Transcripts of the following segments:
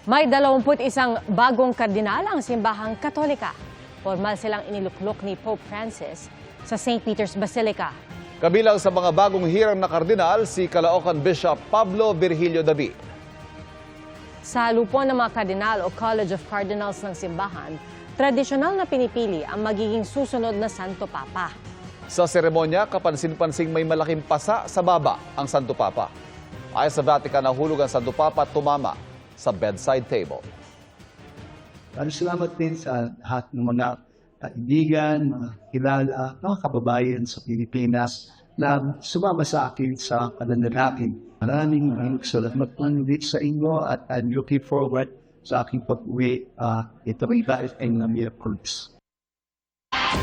May 21 bagong kardinal ang simbahang Katolika. Formal silang iniluklok ni Pope Francis sa St. Peter's Basilica. Kabilang sa mga bagong hiram na kardinal, si Caloocan Bishop Pablo Virgilio David. Sa lupon ng mga kardinal o College of Cardinals ng simbahan, tradisyonal na pinipili ang magiging susunod na Santo Papa. Sa seremonya, kapansin-pansing may malaking pasa sa baba ang Santo Papa. Ayon sa Vatican, nahulog ang Santo Papa at tumama sa bedside table. Salamat din sa lahat ng mga kaibigan, mga kilala, mga kababayan sa Pilipinas na sumama sa akin sa pananalangin. Maraming salamat ulit sa inyo at I'm looking forward sa aking pag-uwi. Ito ay dahil ay miracles.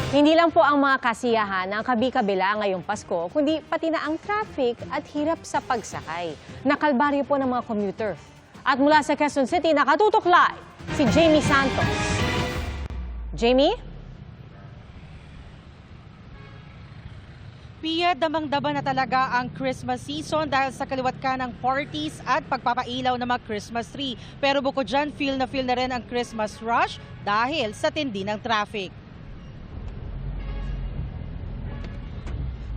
Hindi lang po ang mga kasiyahan ng kabi-kabila ngayong Pasko, kundi pati na ang traffic at hirap sa pagsakay. Nakalbaryo po ng mga commuter. At mula sa Quezon City, nakatutok live si Jamie Santos. Jamie? Pia, damang-dama na talaga ang Christmas season dahil sa kaliwat ka ng parties at pagpapailaw ng mga Christmas tree. Pero bukod dyan, feel na rin ang Christmas rush dahil sa tindi ng traffic.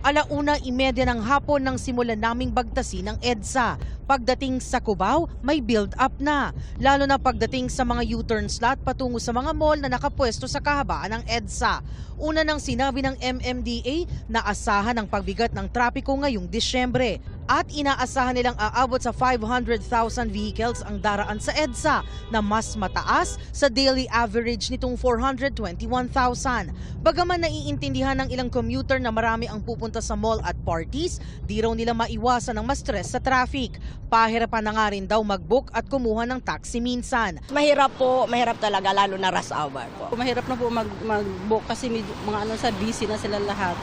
1:30 ng hapon nang simulan naming bagtasin ng EDSA. Pagdating sa Cubao, may build-up na. Lalo na pagdating sa mga U-turn slot patungo sa mga mall na nakapwesto sa kahabaan ng EDSA. Una nang sinabi ng MMDA na asahan ang pagbigat ng trapiko ngayong Disyembre. At inaasahan nilang aabot sa 500,000 vehicles ang daraan sa EDSA na mas mataas sa daily average nitong 421,000. Bagaman naiintindihan ng ilang commuter na marami ang pupunta sa mall at parties, di raw nila maiwasan ang ma-stress sa traffic. Pahirapan na nga rin daw mag-book at kumuha ng taxi minsan. Mahirap po, mahirap talaga lalo na rush hour po. Mahirap na po mag-book kasi mga busy na sila lahat.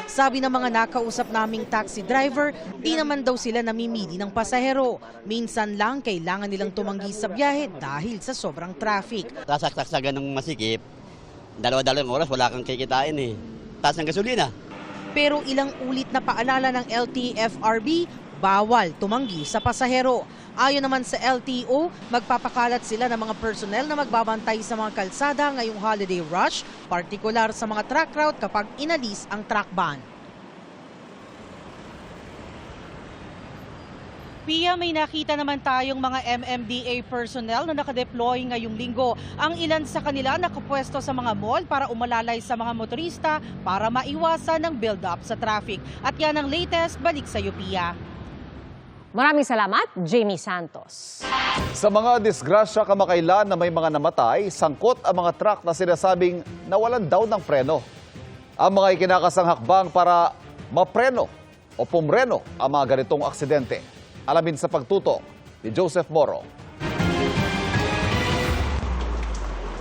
Sabi ng mga nakausap naming taxi driver, di naman daw sila namimili ng pasahero. Minsan lang kailangan nilang tumanggi sa biyahe dahil sa sobrang traffic. Sasaksagan ng masikip, dalawa-dalawang oras wala kang kikitain eh. Taas ng gasolina. Pero ilang ulit na paalala ng LTFRB, bawal tumanggi sa pasahero. Ayon naman sa LTO, magpapakalat sila ng mga personnel na magbabantay sa mga kalsada ngayong holiday rush, partikular sa mga truck route kapag inalis ang truck ban. Pia, may nakita naman tayong mga MMDA personnel na nakadeploy ngayong linggo. Ang ilan sa kanila nakapwesto sa mga mall para umalalay sa mga motorista para maiwasan ng build-up sa traffic. At yan ang latest, balik sa iyo, Pia. Maraming salamat, Jamie Santos. Sa mga disgrasya kamakailan na may mga namatay, sangkot ang mga truck na sinasabing nawalan daw ng preno. Ang mga ikinakasang hakbang para mapreno o pumreno ang mga ganitong aksidente. Alamin sa pagtutok ni Joseph Moro.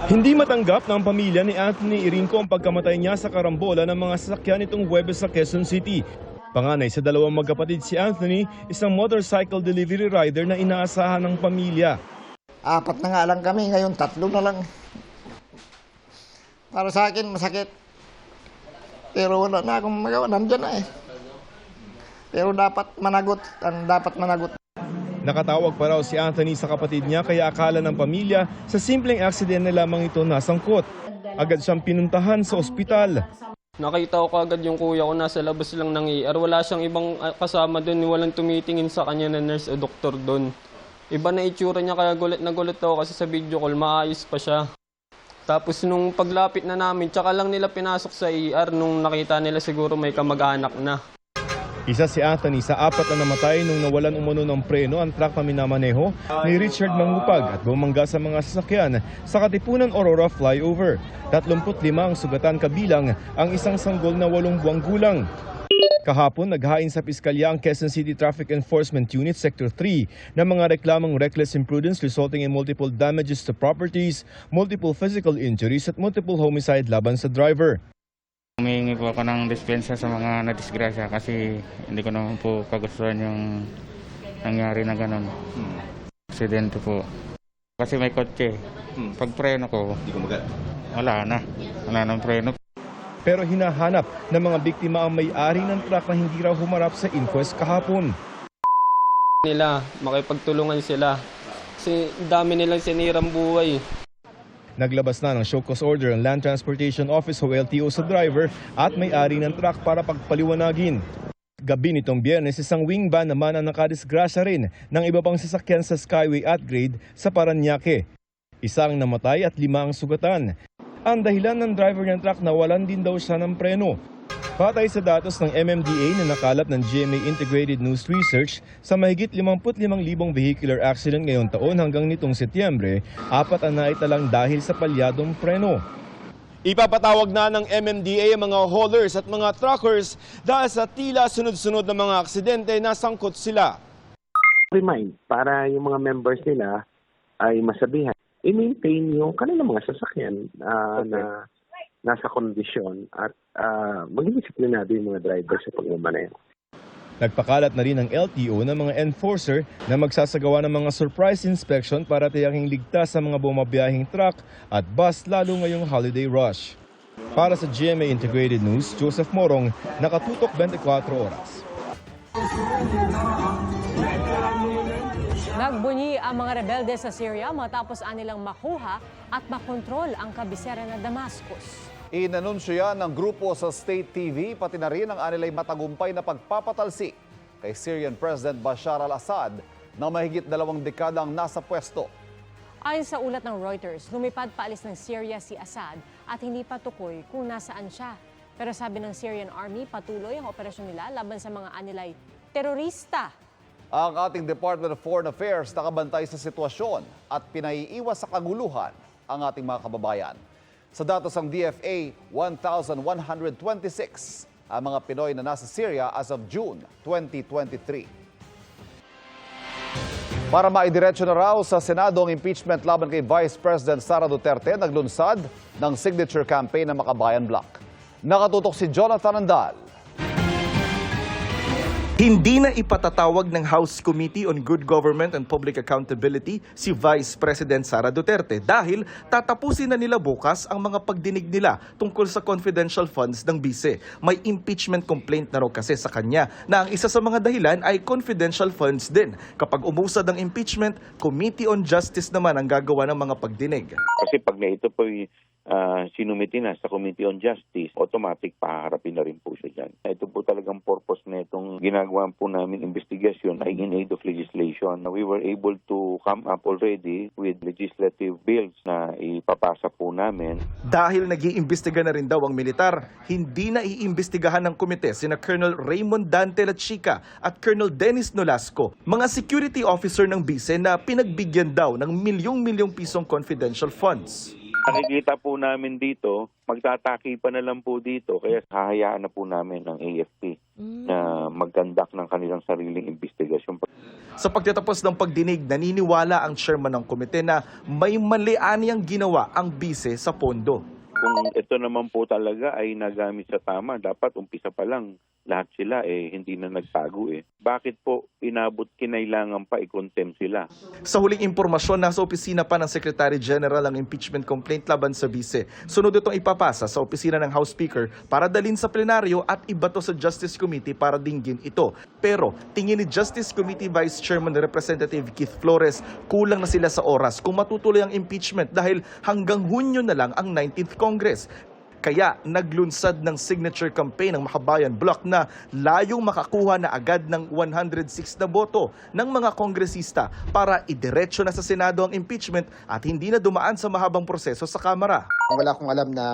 Hindi matanggap ng pamilya ni Anthony Irinco ang pagkamatay niya sa karambola ng mga sasakyan nitong Huwebes sa Quezon City. Panganay sa dalawang magkapatid si Anthony, isang motorcycle delivery rider na inaasahan ng pamilya. 4 na nga lang kami, ngayon 3 na lang. Para sa akin, masakit. Pero wala na akong magawa, nandyan na eh. Pero dapat managot, Nakatawag pa raw si Anthony sa kapatid niya kaya akala ng pamilya sa simpleng aksidente lamang ito nasangkot. Agad siyang pinuntahan sa ospital. Nakita ko agad yung kuya ko nasa labas lang ng ER. Wala siyang ibang kasama doon. Walang tumitingin sa kanya na nurse o doktor doon. Iba na itsura niya kaya gulat na gulat ako kasi sa video call maayos pa siya. Tapos nung paglapit na namin, tsaka lang nila pinasok sa ER nung nakita nila siguro may kamag-anak na. Isa si Anthony sa 4 na namatay nung nawalan umano ng preno ang truck na minamaneho ni Richard Mangupag at bumangga sa mga sasakyan sa Katipunan Aurora Flyover. 35 ang sugatan kabilang ang isang sanggol na 8 buwang gulang. Kahapon, naghain sa piskalya ang Quezon City Traffic Enforcement Unit Sector 3 ng mga reklamang reckless imprudence resulting in multiple damages to properties, multiple physical injuries at multiple homicide laban sa driver. Humihingi po ako ng dispensa sa mga nadisgrasya kasi hindi ko naman po kagustuhan yung nangyari na gano'n. Aksidente po. Kasi may kotse. Pag preno ko, wala nang preno. Pero hinahanap ng mga biktima ang may-ari ng truck na hindi raw humarap sa inquest kahapon. Nila, makipagtulungan sila. Kasi dami nilang sinirang buhay. Naglabas na ng show cause order ang Land Transportation Office o LTO sa driver at may-ari ng truck para pagpaliwanagin. Gabi nitong Biyernes, isang wing van naman ang nakadisgrasya rin ng iba pang sasakyan sa Skyway at Grade sa Parañaque. Isang namatay at 5 ang sugatan. Ang dahilan ng driver ng truck na walan din daw siya ng preno. Patay sa datos ng MMDA na nakalap ng GMA Integrated News Research, sa mahigit 55,000 vehicular accident ngayong taon hanggang nitong Setyembre, 4 ang naitalang dahil sa palyadong preno. Ipapatawag na ng MMDA ang mga haulers at mga truckers dahil sa tila sunod-sunod na mga aksidente na sangkot sila. Remind para yung mga members nila ay masabihan, i-maintain yung kanilang mga sasakyan na nasa kondisyon at maging disiplinado yung mga driver sa pagmamaneho. Nagpakalat na rin ng LTO ng mga enforcer na magsasagawa ng mga surprise inspection para tiyaking ligtas sa mga bumabiyahing truck at bus lalo ngayong holiday rush. Para sa GMA Integrated News, Joseph Morong, nakatutok 24 oras. Nagbunyi ang mga rebelde sa Syria matapos anilang makuha at makontrol ang kabisera na Damascus. Inanunsyo yan ng grupo sa State TV, pati na rin ang anilay matagumpay na pagpapatalsik kay Syrian President Bashar al-Assad na mahigit 2 dekadang nasa pwesto. Ayon sa ulat ng Reuters, lumipad paalis ng Syria si Assad at hindi pa tukoy kung nasaan siya. Pero sabi ng Syrian Army, patuloy ang operasyon nila laban sa mga anilay terorista. Ang ating Department of Foreign Affairs nakabantay sa sitwasyon at pinaiiwas sa kaguluhan ang ating mga kababayan. Sa datos ng DFA, 1,126 ang mga Pinoy na nasa Syria as of June 2023. Para maidiretso na raw sa Senado ang impeachment laban kay Vice President Sara Duterte, naglunsad ng signature campaign ng Makabayan Bloc. Nakatutok si Jonathan Andal. Hindi na ipatatawag ng House Committee on Good Government and Public Accountability si Vice President Sara Duterte dahil tatapusin na nila bukas ang mga pagdinig nila tungkol sa confidential funds ng bise. May impeachment complaint na raw kasi sa kanya na ang isa sa mga dahilan ay confidential funds din. Kapag umusad ang impeachment, Committee on Justice naman ang gagawa ng mga pagdinig. Kasi pag na ito po sinumiti na sa Committee on Justice, automatic paharapin na rin po siya dyan. Ito po talagang purpose na itong ginagawa po namin investigation ay in aid of legislation. We were able to come up already with legislative bills na ipapasa po namin. Dahil nag-iimbestiga na rin daw ang militar, hindi na iimbestigahan ng komite sina Colonel Raymond Dante Lachica at Colonel Dennis Nolasco, mga security officer ng bise na pinagbigyan daw ng milyong-milyong pisong confidential funds. Nakikita po namin dito, magtataki pa na lang po dito, kaya hahayaan na po namin ng AFP na mag-conduct ng kanilang sariling investigasyon. Sa pagtatapos ng pagdinig, naniniwala ang chairman ng komite na may mali-anyang ginawa ang bise sa pondo. Kung ito naman po talaga ay nagamit sa tama, dapat umpisa pa lang lahat sila hindi na nagtago Bakit po inabot kinailangan pa i-contempt sila? Sa huling impormasyon, nasa opisina pa ng Secretary General ang impeachment complaint laban sa bise. Sunod itong ipapasa sa opisina ng House Speaker para dalhin sa plenaryo at ibato sa Justice Committee para dinggin ito. Pero tingin ni Justice Committee Vice Chairman Representative Keith Flores, kulang na sila sa oras kung matutuloy ang impeachment dahil hanggang Hunyo na lang ang 19th Congress. Kaya naglunsad ng signature campaign ng Makabayan Bloc na layong makakuha na agad ng 106 na boto ng mga kongresista para idiretso na sa Senado ang impeachment at hindi na dumaan sa mahabang proseso sa Kamara. Wala akong alam na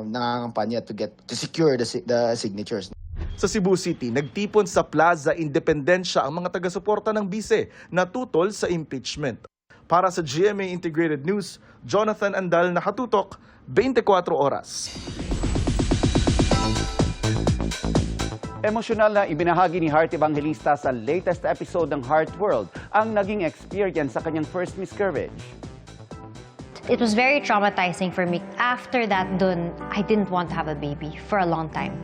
nangangampanya to secure the signatures. Sa Cebu City, nagtipon sa Plaza Independencia ang mga taga-suporta ng bise na tutol sa impeachment. Para sa GMA Integrated News, Jonathan Andal, nakatutok 24 oras. Emosyonal na ibinahagi ni Heart Evangelista sa latest episode ng Heart World ang naging experience sa kanyang first miscarriage. It was very traumatizing for me. After that, I didn't want to have a baby for a long time.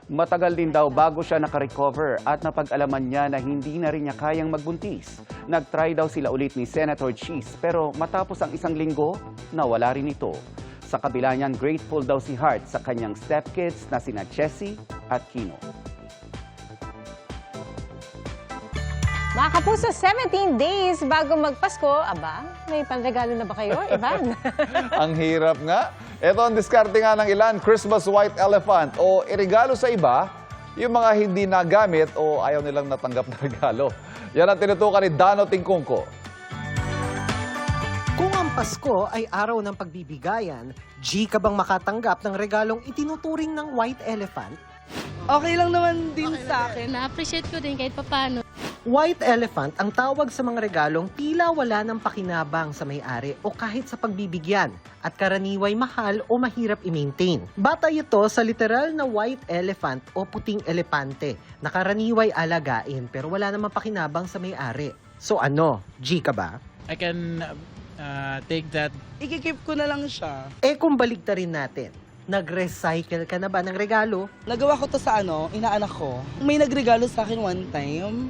Matagal din daw bago siya nakarecover at napag-alaman niya na hindi na rin niya kayang magbuntis. Nag-try daw sila ulit ni Senator Cheese pero matapos ang 1 linggo, nawala rin ito. Sa kabila niyan, grateful daw si Heart sa kanyang stepkids na sina Chessy at Kino. Mga kapuso, 17 days bago magpasko, aba, may panregalo na ba kayo, Ivan? Ang hirap nga. Ito ang diskarte nga ng ilan, Christmas white elephant o irigalo sa iba, yung mga hindi nagamit o ayaw nilang natanggap na regalo. Yan ang tinutukan ni Dano Tingkungko. Kung ang Pasko ay araw ng pagbibigayan, G ka bang makatanggap ng regalong itinuturing ng white elephant? Okay lang naman din sa akin. Na-appreciate ko din kahit papano. White elephant ang tawag sa mga regalong tila wala ng pakinabang sa may-ari o kahit sa pagbibigyan at karaniway mahal o mahirap i-maintain. Batay ito sa literal na white elephant o puting elepante na karaniway alagain pero wala namang pakinabang sa may-ari. So ano, G ka ba? I can take that. Ikikip ko na lang siya. Eh kung baligtarin natin, nag-recycle ka na ba ng regalo? Nagawa ko to sa inaanak ko. May nagregalo sa akin one time.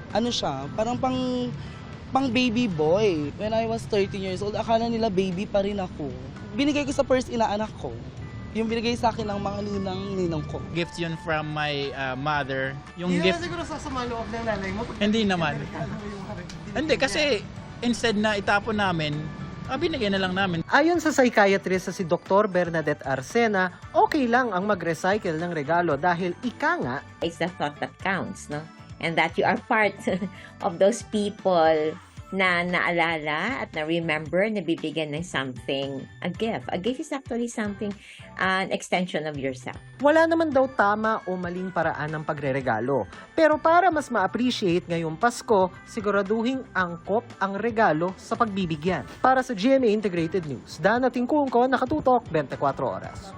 Ano siya, parang pang baby boy. When I was 13 years old, akala nila baby pa rin ako. Binigay ko sa first inaanak ko. Yung binigay sa akin ng mga ninang ko. Gift yun from my mother. Yung Hindi gift, na siguro sasama loob ng nanay mo. hindi naman. Hindi, kasi instead na itapon namin, binigay na lang namin. Ayon sa psychiatrist na si Dr. Bernadette Arsena, okay lang ang mag-recycle ng regalo dahil ika nga, It's the thought that counts, no? And that you are part of those people na naalala at na-remember na bibigyan ng something, a gift. A gift is actually something, an extension of yourself. wala naman daw tama o maling paraan ng pagre-regalo. Pero para mas ma-appreciate ngayong Pasko, siguraduhing angkop ang regalo sa pagbibigyan. Para sa GMA Integrated News, Dana Tingkungko, nakatutok 24 oras.